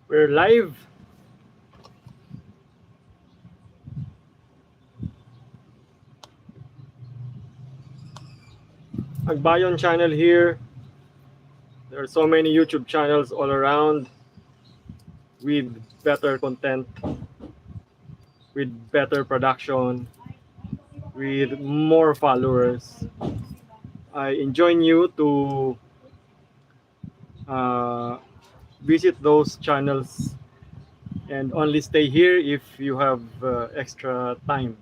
We're live. Hagbayon Channel here. There are so many YouTube channels all around with better content, with better production, with more followers. I enjoin you to uh, visit those channels and only stay here if you have extra time.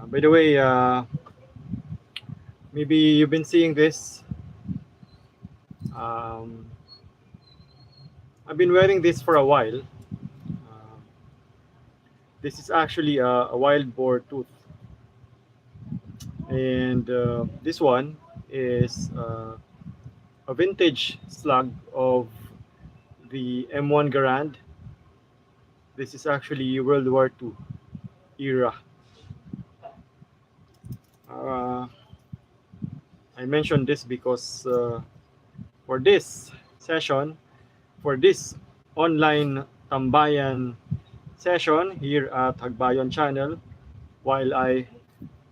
By the way, maybe you've been seeing this. Um, I've been wearing this for a while. This is actually a wild boar tooth, and this one is a vintage slug of the M1 Garand. This is actually World War II era. Uh, I mentioned this because for this session, for this online tambayan session here at Hagbayon Channel, while I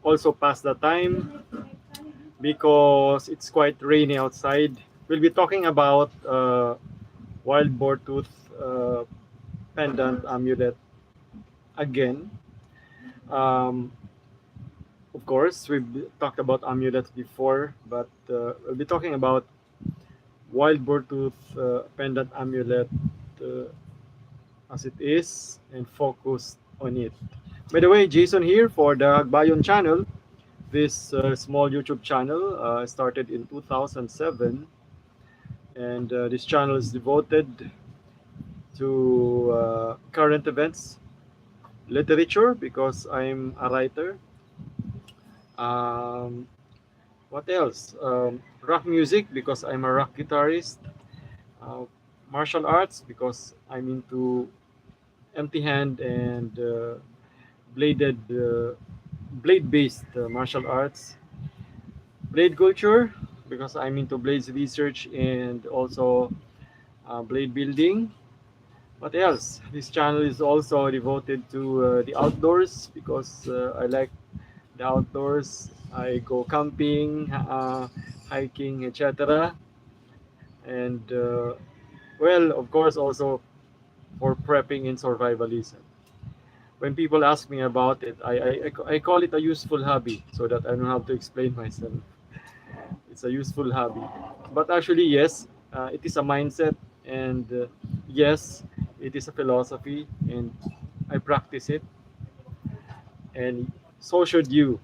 also pass the time because it's quite rainy outside, we'll be talking about wild boar tooth pendant amulet again. Um, of course, we've talked about amulets before, but we'll be talking about wild boar tooth pendant amulet uh, as it is and focus on it. By the way, Jason here for the Hagbayon channel. This small YouTube channel started in 2007, and this channel is devoted to current events, literature because I'm a writer. Um, what else? Rock music because I'm a rock guitarist. Uh, Martial arts because I'm into empty hand and bladed, blade-based martial arts. Blade culture because I'm into blades research and also blade building. What else? This channel is also devoted to the outdoors because I like the outdoors. I go camping, hiking, etc. And well, of course, also for prepping in survivalism. When people ask me about it, I call it a useful hobby so that I don't have to explain myself. It's a useful hobby. But actually, yes, it is a mindset, and yes, it is a philosophy, and I practice it, and so should you.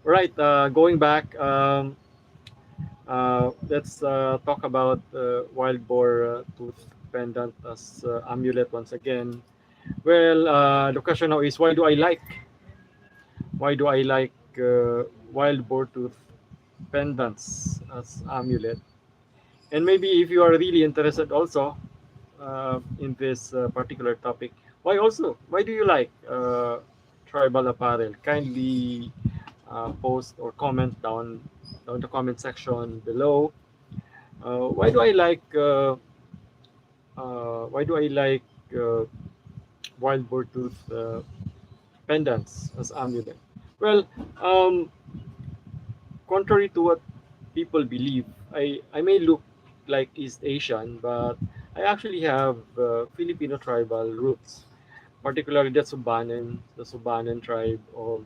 Right, going back, let's talk about wild boar tooth pendant as amulet once again. Well, the question now is why do I like wild boar tooth pendants as amulet? And maybe if you are really interested also in this particular topic, why do you like tribal apparel? Kindly post or comment down the comment section below. Why do I like wild boar tooth pendants as amulet? Well, um, contrary to what people believe, I may look like East Asian, but I actually have Filipino tribal roots, particularly the Subanen tribe of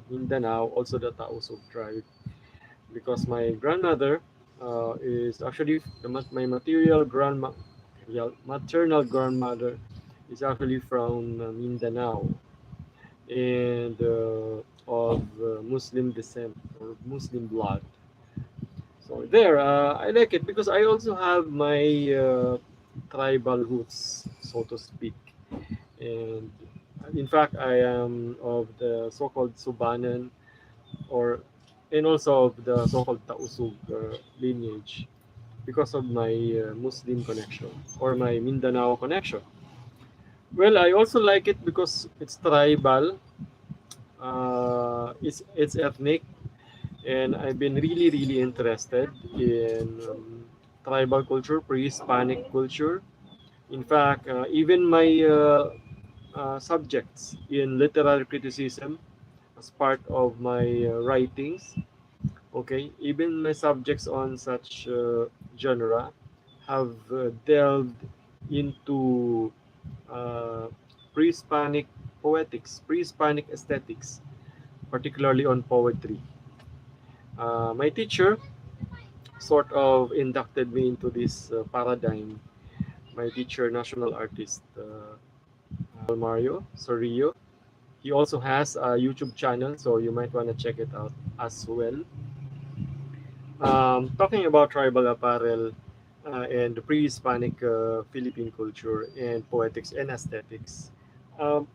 Mindanao, also the Tausug tribe, because my grandmother is actually my maternal grandmother is actually from Mindanao and of Muslim descent or Muslim blood. So there, I like it because I also have my tribal roots, so to speak. And in fact, I am of the so-called Subanen or and also of the so-called Tausug lineage because of my Muslim connection or my Mindanao connection. Well, I also like it because it's tribal, it's ethnic, and I've been really interested in tribal culture, pre-Hispanic culture. In fact, even my subjects in literary criticism as part of my writings, okay, even my subjects on such genre have delved into uh, pre-Hispanic poetics, pre-Hispanic aesthetics, particularly on poetry. My teacher sort of inducted me into this paradigm. My teacher, national artist Mario Sorillo. He also has a YouTube channel, so you might want to check it out as well. Talking about tribal apparel and the pre-Hispanic Philippine culture and poetics and aesthetics. Um,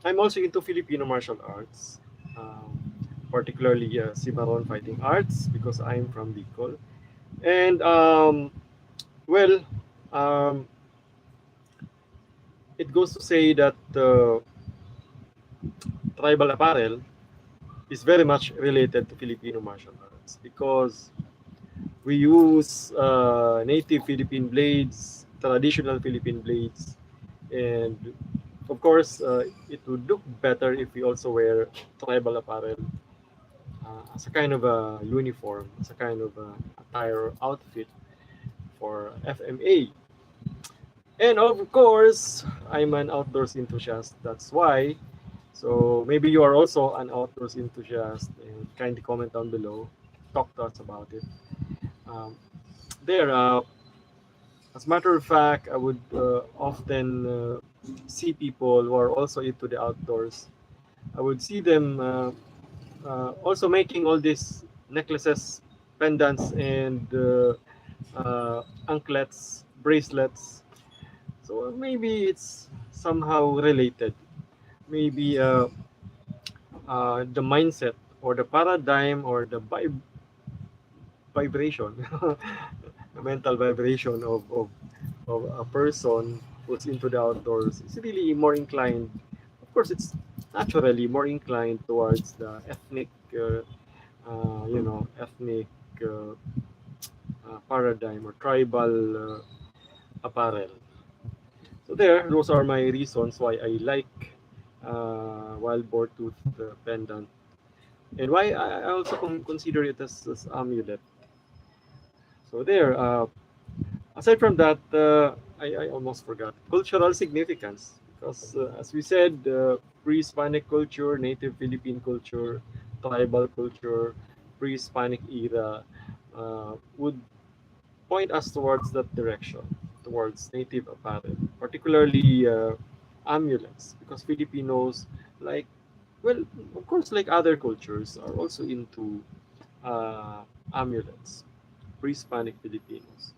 I'm also into Filipino martial arts, um, particularly Cimarron fighting arts because I'm from Bicol. And well, um, it goes to say that tribal apparel is very much related to Filipino martial arts because we use native Philippine blades, traditional Philippine blades, and of course, it would look better if we also wear tribal apparel as a kind of a uniform, as a kind of a attire or outfit for FMA. And of course, I'm an outdoors enthusiast. That's why. So maybe you are also an outdoors enthusiast, and kindly comment down below. Talk to us about it. Um, there, as a matter of fact, I would often see people who are also into the outdoors. I would see them also making all these necklaces, pendants, and anklets, bracelets. So maybe it's somehow related. Maybe the mindset or the paradigm or the vibration, the mental vibration of a person who's into the outdoors is really more inclined. Of course, it's naturally more inclined towards the ethnic, ethnic uh, paradigm or tribal apparel. So there, those are my reasons why I like wild boar tooth pendant, and why I also consider it as amulet. So there, aside from that, I almost forgot cultural significance because, as we said, pre-Hispanic culture, native Philippine culture, tribal culture, pre-Hispanic era would point us towards that direction, towards native apparel, particularly amulets, because Filipinos, like, well, of course, like other cultures, are also into uh, amulets, pre-Hispanic Filipinos.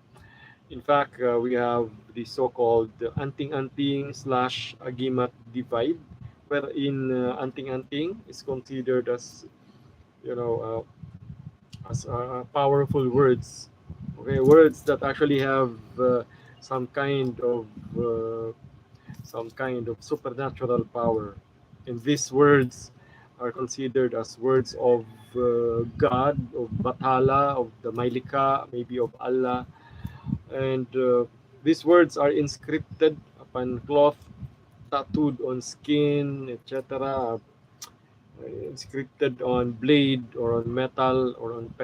In fact, we have the so-called anting-anting slash agimat divide, wherein anting-anting is considered as, you know, as powerful words. Okay, words that actually have some kind of uh, some kind of supernatural power. And these words are considered as words of God, of Bathala, of the Mailika, maybe of Allah. And these words are inscripted upon cloth, tattooed on skin, etc. Inscripted on blade or on metal or on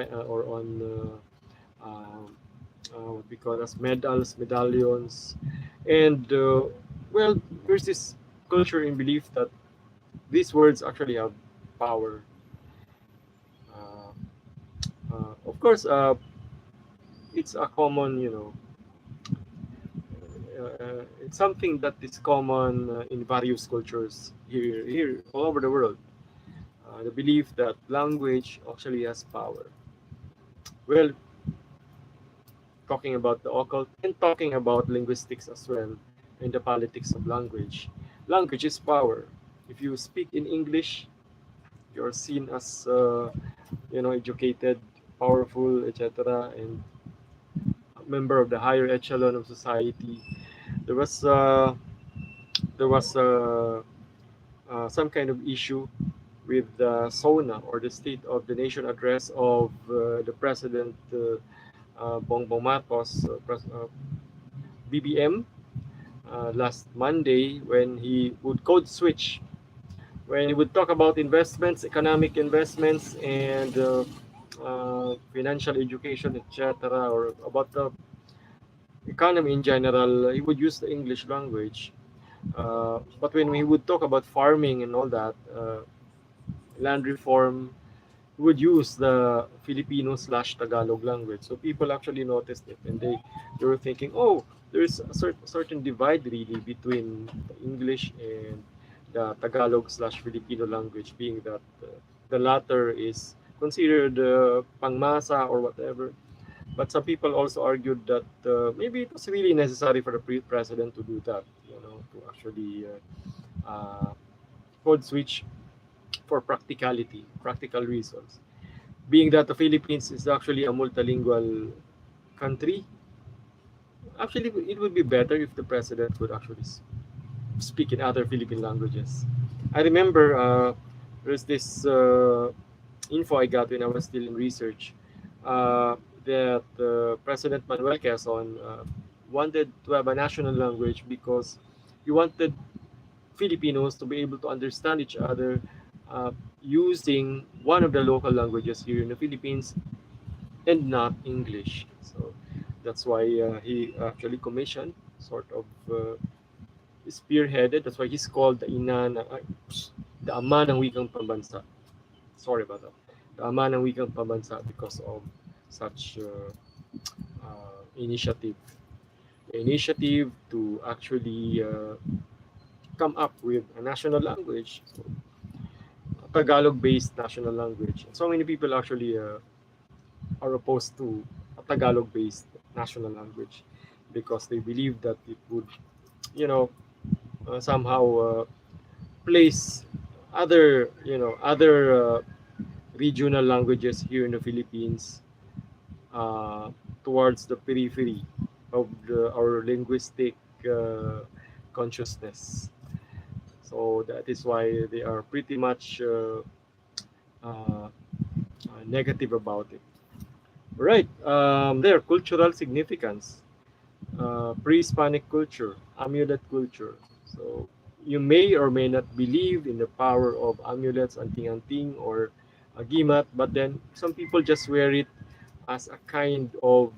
what we call as medals, medallions, and well, there's this culture in belief that these words actually have power. Uh, of course, it's a common, it's something that is common in various cultures here all over the world. The belief that language actually has power. Well, talking about the occult and talking about linguistics as well and the politics of language. Language is power. If you speak in English, you're seen as educated, powerful, etc., and a member of the higher echelon of society. There was some kind of issue with the SONA or the State of the Nation address of the President Bongbong Marcos, BBM. last Monday when he would code switch, when he would talk about investments, economic investments, and financial education, etc., or about the economy in general. He would use the English language. But when we would talk about farming and all that, land reform, we would use the Filipino slash Tagalog language. So people actually noticed it, and they were thinking, oh, there's a certain divide really between the English and the Tagalog slash Filipino language, being that the latter is considered pangmasa or whatever. But some people also argued that maybe it was really necessary for the president to do that, to actually code switch for practical reasons. Being that the Philippines is actually a multilingual country, actually it would be better if the president would actually speak in other Philippine languages. I remember there's this info I got when I was still in research that President Manuel Quezon wanted to have a national language because he wanted Filipinos to be able to understand each other uh, using one of the local languages here in the Philippines and not English. So that's why he actually commissioned, sort of spearheaded. That's why he's called the Ama ng Wikang Pambansa. Sorry about that. The Ama ng Wikang Pambansa because of such initiative. The initiative to actually come up with a national language, so a Tagalog-based national language. So many people actually are opposed to a Tagalog-based national language because they believe that it would, somehow place other regional languages here in the Philippines uh, towards the periphery of our linguistic uh, consciousness. So that is why they are pretty much negative about it. Right. Their cultural significance, pre-Hispanic culture, amulet culture. So you may or may not believe in the power of amulets, anting-anting, or agimat, but then some people just wear it as a kind of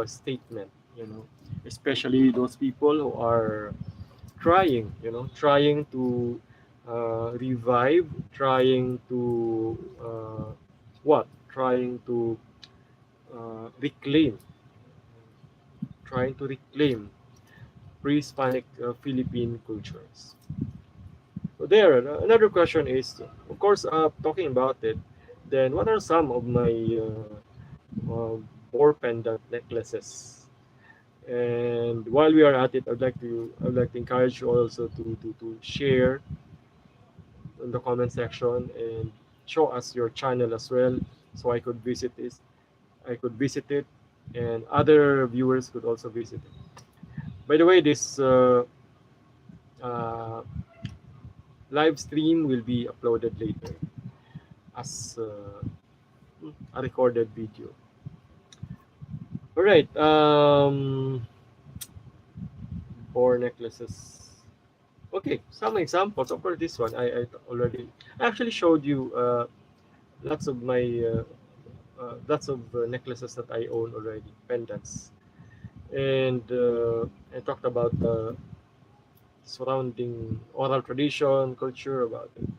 statement, especially those people who are trying to revive, trying to what? Trying to reclaim, trying to reclaim pre-Hispanic Philippine cultures. So there, another question is, of course, talking about it, then what are some of my boar pendant necklaces? And while we are at it, I'd like to encourage you also to share in the comment section and show us your channel as well, so I could visit it, and other viewers could also visit it. By the way, this uh, live stream will be uploaded later as a recorded video. All right. Four necklaces. Okay, some examples. Of course, this one I actually showed you lots of my lots of necklaces that I own already, pendants, and I talked about the surrounding oral tradition, culture about it.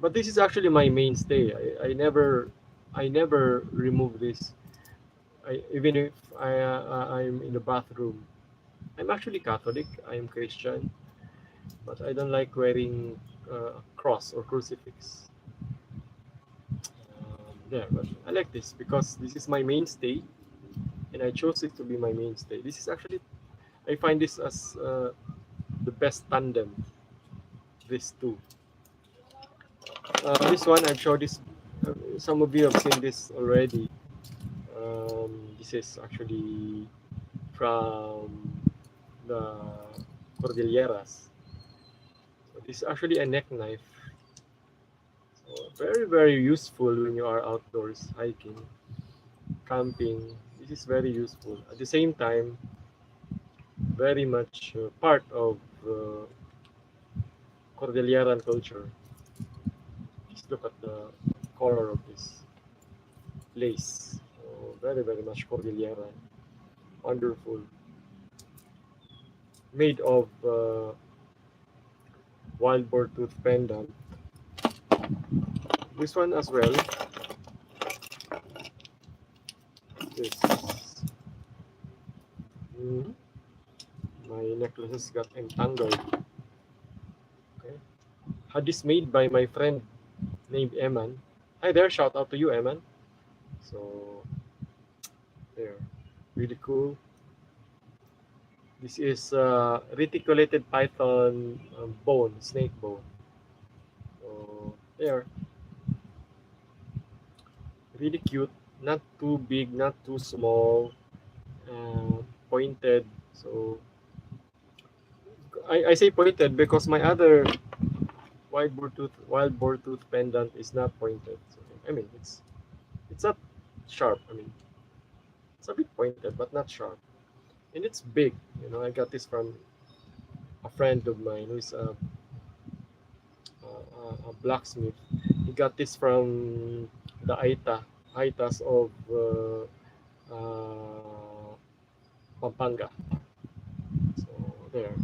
But this is actually my mainstay. I never remove this. Even if I'm in the bathroom. I'm actually Catholic. I'm Christian, but I don't like wearing a cross or crucifix. There, but I like this because this is my mainstay, and I chose it to be my mainstay. This is actually, I find this as the best tandem. These two. This one I've showed this. Some of you have seen this already. This is actually from the Cordilleras. So this is actually a neck knife. So very very useful when you are outdoors hiking, camping. This is very useful. At the same time, very much part of Cordilleran culture. Just look at the color of this lace. So very, very much Cordilleran. Wonderful. Made of wild boar tooth pendant. This one as well. This. Mhm. My necklaces got entangled. Okay. Had this made by my friend named Eman. Hi there, shout out to you, Eman. So there, really cool. This is reticulated python bone, snake bone. So there, really cute. Not too big, not too small. Pointed. So I say pointed because my other wild boar tooth pendant is not pointed. So, I mean, it's not sharp. I mean, it's a bit pointed, but not sharp. And it's big. You know, I got this from a friend of mine who is a blacksmith. He got this from the Aitas of Pampanga. So there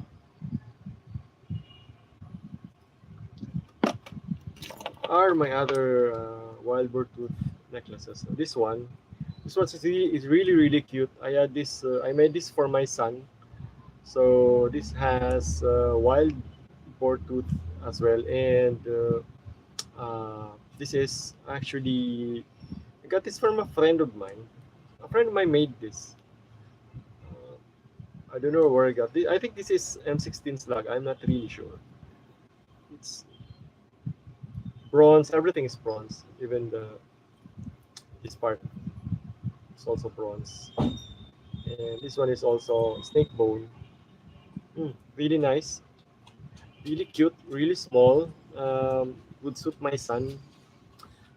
are my other wild boar tooth necklaces. So this one is really cute. I had this. I made this for my son. So this has wild boar tooth as well, and this is actually I got this from a friend of mine. A friend of mine made this. Uh, I don't know where I got this. I think this is M16 slug. I'm not really sure. It's bronze. Everything is bronze. Even this part is also bronze. And this one is also snake bone. Really nice. Really cute. Really small. Would suit my son.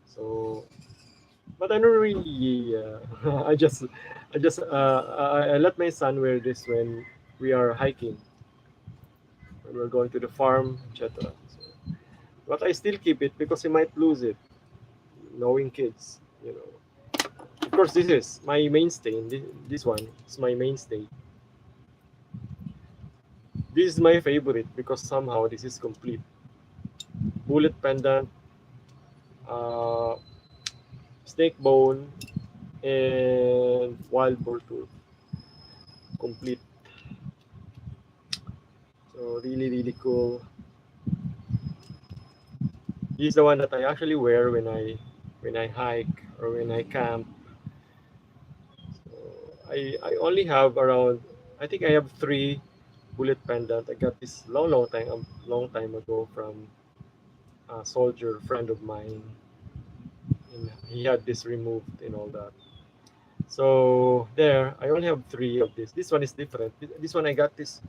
So, but I don't really. I let my son wear this when we are hiking, when we're going to the farm, etc. So, but I still keep it because he might lose it. Knowing kids, you know. Of course, this is my mainstay. This one is my mainstay. This is my favorite because somehow this is complete. Bullet pendant, uh, snake bone, and wild boar tooth. Complete. So really cool. This is the one that I actually wear when I hike or when I camp. So I only have around, I think I have three bullet pendant. I got this long time ago from a soldier friend of mine, and he had this removed and all that. So there, I only have three of this. This one is different. This one I got this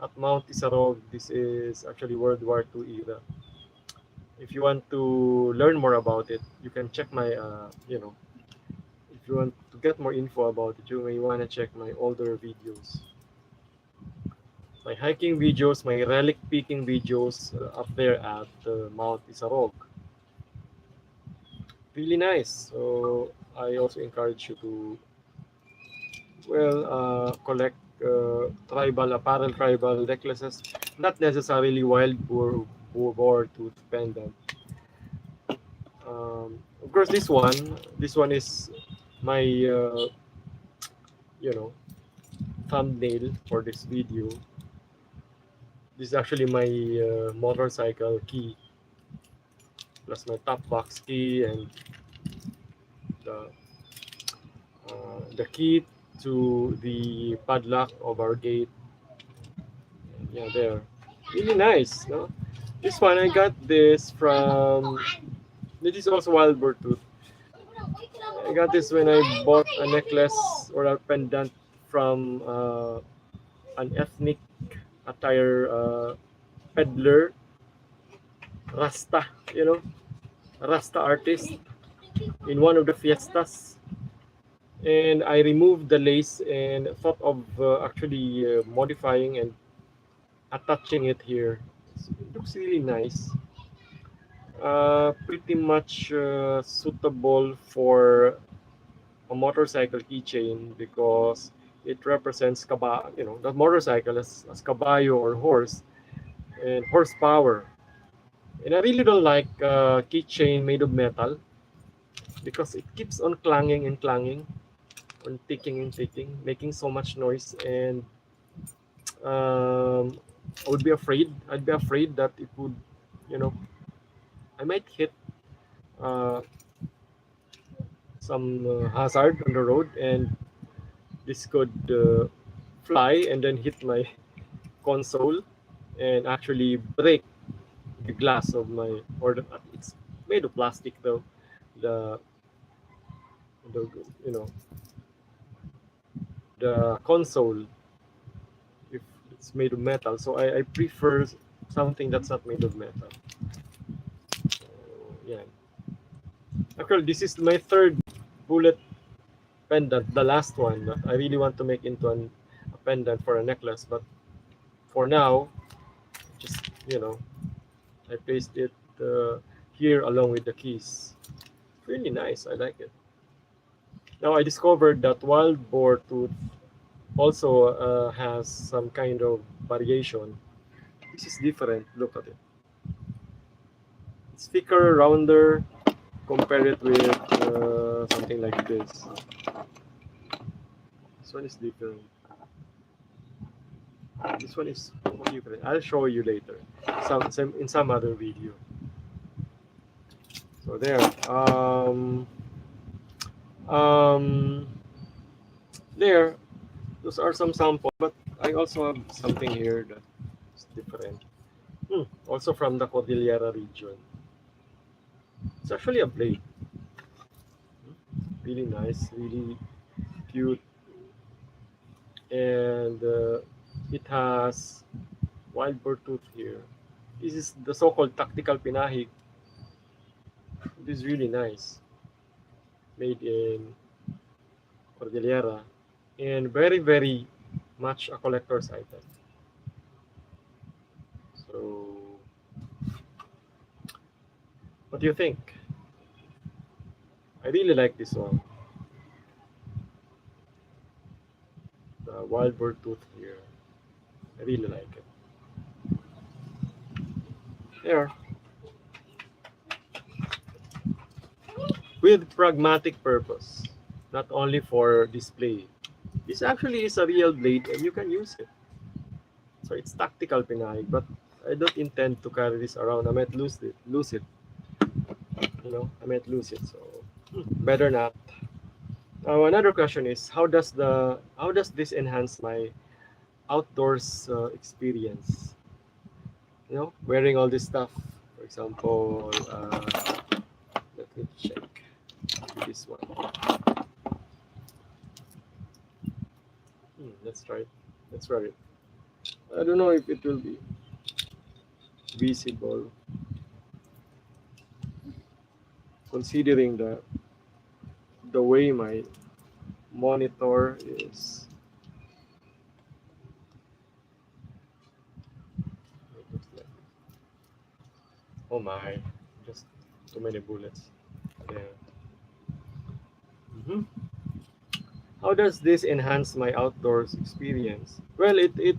at Mount Isarog. This is actually World War II era. If you want to learn more about it, you can check my, if you want to get more info about it, you may want to check my older videos. My hiking videos, my relic picking videos up there at Mount Isarog. Really nice. So I also encourage you to, collect tribal apparel, tribal necklaces, not necessarily wild boar tooth pendant. Of course, this one is my, you know, thumbnail for this video. This is actually my motorcycle key, plus my top box key and the the key to the padlock of our gate. And yeah, there, really nice. No, this one I got this from. This is also wild boar tooth. I got this when I bought a necklace or a pendant from an ethnic attire peddler, Rasta, you know, Rasta artist in one of the fiestas. and I removed the lace and thought of actually modifying and attaching it here. It looks really nice. Pretty much suitable for a motorcycle keychain because it represents the motorcycle as caballo or horse and horsepower. And I really don't like keychain made of metal because it keeps on clanging and clanging, on ticking and ticking, making so much noise, and I would be afraid. I'd be afraid that it would, you know, I might hit uh, some hazard on the road, and this could fly and then hit my console and actually break the glass of my it's made of plastic though. The the you know the console, if it's made of metal, so I prefer something that's not made of metal. So, yeah. Actually, this is my third bullet pendant, the last one that I really want to make into a pendant for a necklace, but for now, just I placed it here along with the keys. Really nice. I like it. Now I discovered that wild boar tooth also has some kind of variation. This is different. Look at it. It's thicker, rounder. Compare it with something like this. This one is different. This one is different. I'll show you later, some in some other video. So there. Um, there. Those are some samples, but I also have something here that's different. Also from the Cordillera region. It's actually a blade. Really nice, really cute, and it has wild boar tooth here. This is the so-called tactical pinahig. It is really nice, made in Cordillera, and very, very much a collector's item. So, what do you think? I really like this one. The wild boar tooth here. I really like it. There. With pragmatic purpose, not only for display. This actually is a real blade and you can use it. So it's tactical pinahig, but I don't intend to carry this around. I might lose it. I might lose it. So better not. Now another question is how does this enhance my outdoors experience? Wearing all this stuff. For example, let me check this one. Let's try it. Let's wear it. I don't know if it will be visible, considering the way my monitor is. Oh my, just too many bullets. Yeah. How does this enhance my outdoors experience? Well, it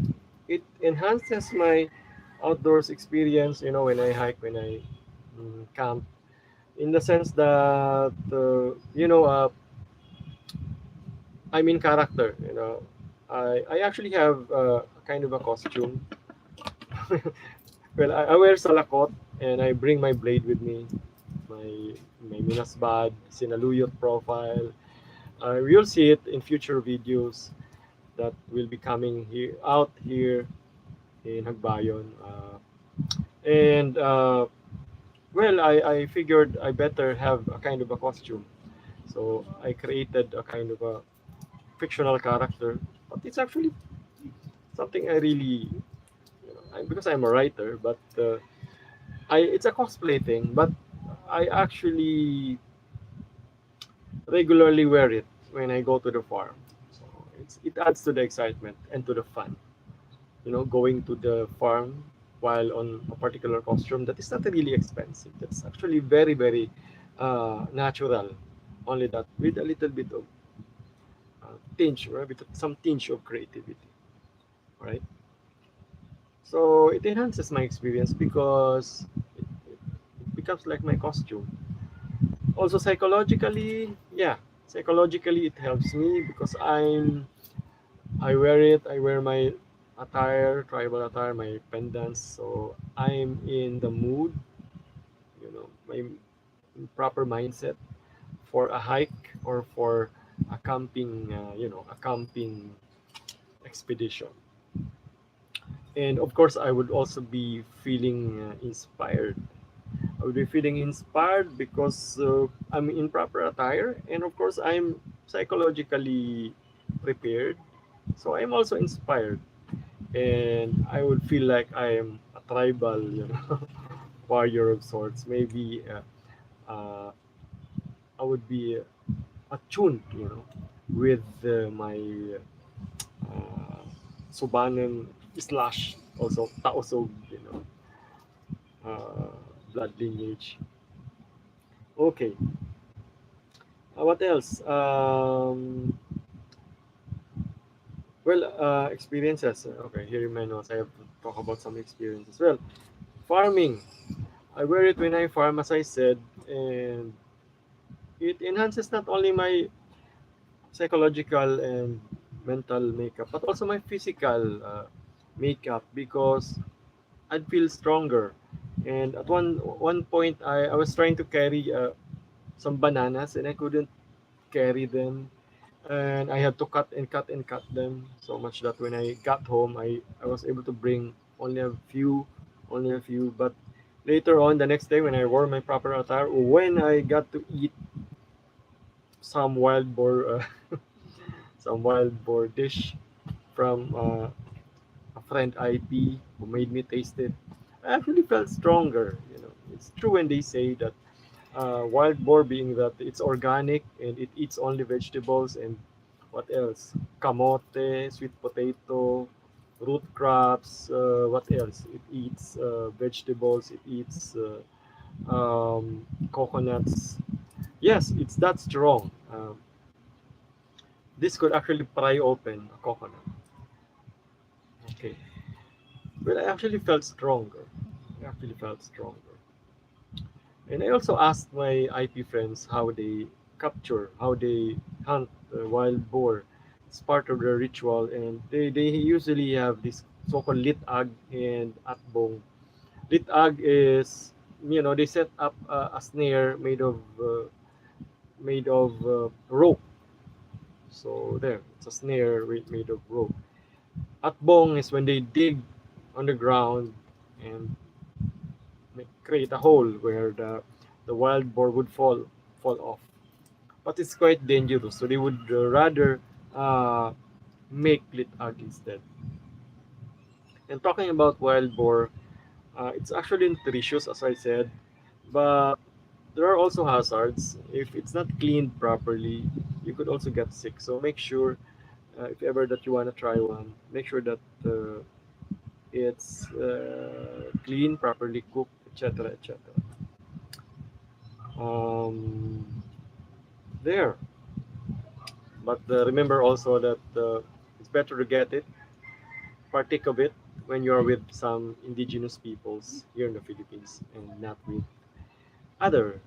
enhances my outdoors experience. When I hike, when I camp, in the sense that I'm in character. I actually have a kind of a costume. Well, I wear salakot and I bring my blade with me, my Minasbad, sinaluyot profile. You'll see it in future videos that will be coming out here in Hagbayon. And well, I figured I better have a kind of a costume. So I created a kind of a fictional character, but it's actually something I really, because I'm a writer, but it's a cosplay thing, but I actually regularly wear it when I go to the farm. So it adds to the excitement and to the fun. Going to the farm while on a particular costume that is not really expensive. That's actually very, very natural. Only that with a little bit of tinge, or with some tinge of creativity, right? So it enhances my experience because it becomes like my costume. Also psychologically, yeah, psychologically it helps me because I wear it. I wear my attire, tribal attire, my pendants. So I'm in the mood, my proper mindset for a hike or for a camping expedition. And of course, I would also be feeling inspired. I would be feeling inspired because I'm in proper attire, and of course, I'm psychologically prepared. So I'm also inspired, and I would feel like I am a tribal, warrior of sorts. Maybe I would be attuned, with my uh, Subanen slash also Tausog, uh, blood lineage. Okay, what else? Well, experiences. Okay, here in my notes, I have to talk about some experiences. Well, farming. I wear it when I farm, as I said, and it enhances not only my psychological and mental makeup, but also my physical makeup because I'd feel stronger. And at one point, I was trying to carry some bananas and I couldn't carry them, and I had to cut and cut and cut them so much that when I got home, I was able to bring only a few. But later on, the next day when I wore my proper attire, when I got to eat some wild boar, some wild boar dish from a friend IP who made me taste it, I actually felt stronger. It's true when they say that wild boar, being that it's organic and it eats only vegetables and what else? Kamote, sweet potato, root crops. What else? It eats vegetables. It eats coconuts. Yes, it's that strong. This could actually pry open a coconut. Okay. Well, I actually felt stronger. I actually felt stronger. And I also asked my IP friends how they hunt wild boar. It's part of their ritual, and they usually have this so-called litag and atbong. Litag is, they set up a snare made of rope. So there, it's a snare made of rope. Atbong is when they dig on the ground and create a hole where the wild boar would fall off. But it's quite dangerous, so they would rather uh, make litag instead. And talking about wild boar, it's actually nutritious, as I said, but there are also hazards. If it's not cleaned properly, you could also get sick. So make sure, if ever that you want to try one, make sure that it's clean, properly cooked, etc., etc. Um, there. But remember also that it's better to get it, partake of it when you're with some indigenous peoples here in the Philippines and not with other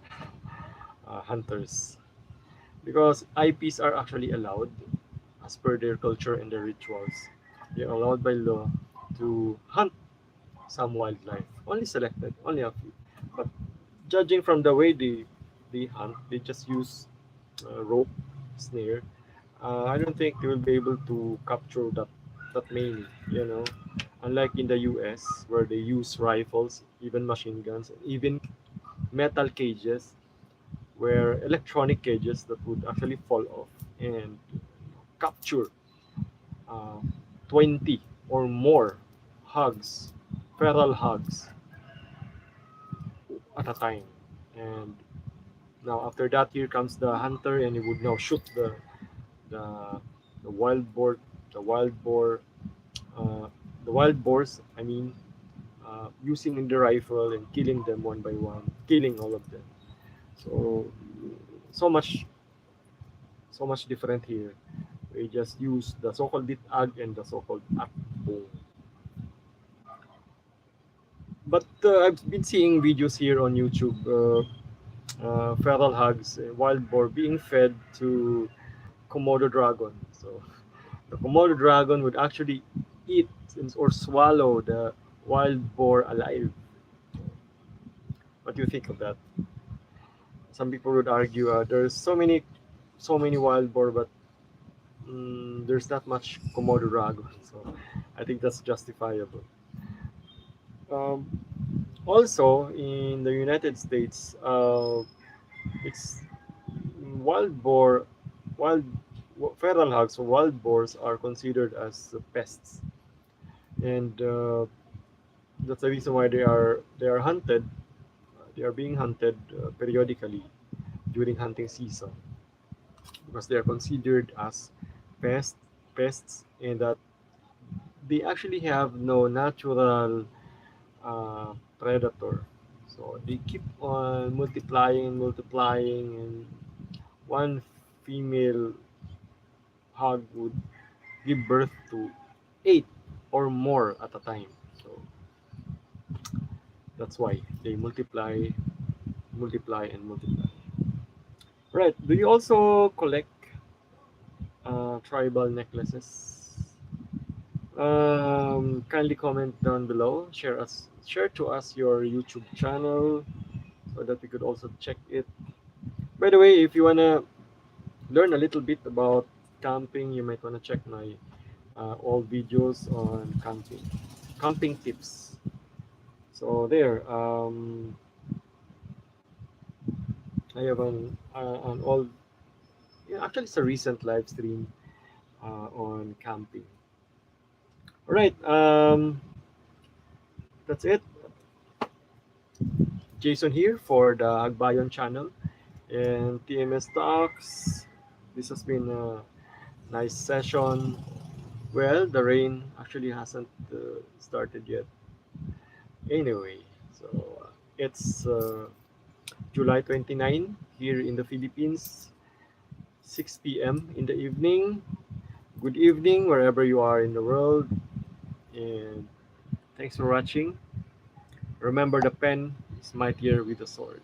hunters. Because IPs are actually allowed as per their culture and their rituals. They're allowed by law to hunt some wildlife, only selected, only a few. But judging from the way they hunt, they just use rope, snare. I don't think they will be able to capture that many. Unlike in the U.S. where they use rifles, even machine guns, even metal cages, where electronic cages that would actually fall off and capture uh, 20 or more hogs, feral hogs at a time. And now after that, here comes the hunter, and he would now shoot the the wild boar, the wild boar, uh, the wild boars. I mean, using the rifle and killing them one by one, killing all of them. So so much so much different here. We just use the so-called ditag and the so-called akbong. But I've been seeing videos here on YouTube, feral hogs, wild boar being fed to Komodo dragon. So the Komodo dragon would actually eat or swallow the wild boar alive. What do you think of that? Some people would argue there's so many wild boar, but there's not much Komodo dragon. So I think that's justifiable. Um, Also, in the United States, it's wild boar, wild feral hogs or wild boars are considered as pests, and that's the reason why they are hunted. They are being hunted periodically during hunting season because they are considered as pest pests, and that they actually have no natural predator. So they keep on multiplying and multiplying, and one female hog would give birth to eight or more at a time. So that's why they multiply, multiply, and multiply. Right. Do you also collect tribal necklaces? Kindly comment down below. Share to us your YouTube channel so that we could also check it. By the way, if you wanna learn a little bit about camping, you might wanna check my all videos on camping tips. So there, I have an all. Yeah, actually, it's a recent live stream on camping. All right, that's it. Jason here for the Hagbayon Channel and TMS Talks. This has been a nice session. Well, the rain actually hasn't started yet. Anyway, so it's July 29 here in the Philippines, 6 p.m. in the evening. Good evening wherever you are in the world, and thanks for watching. Remember, the pen is mightier with the sword.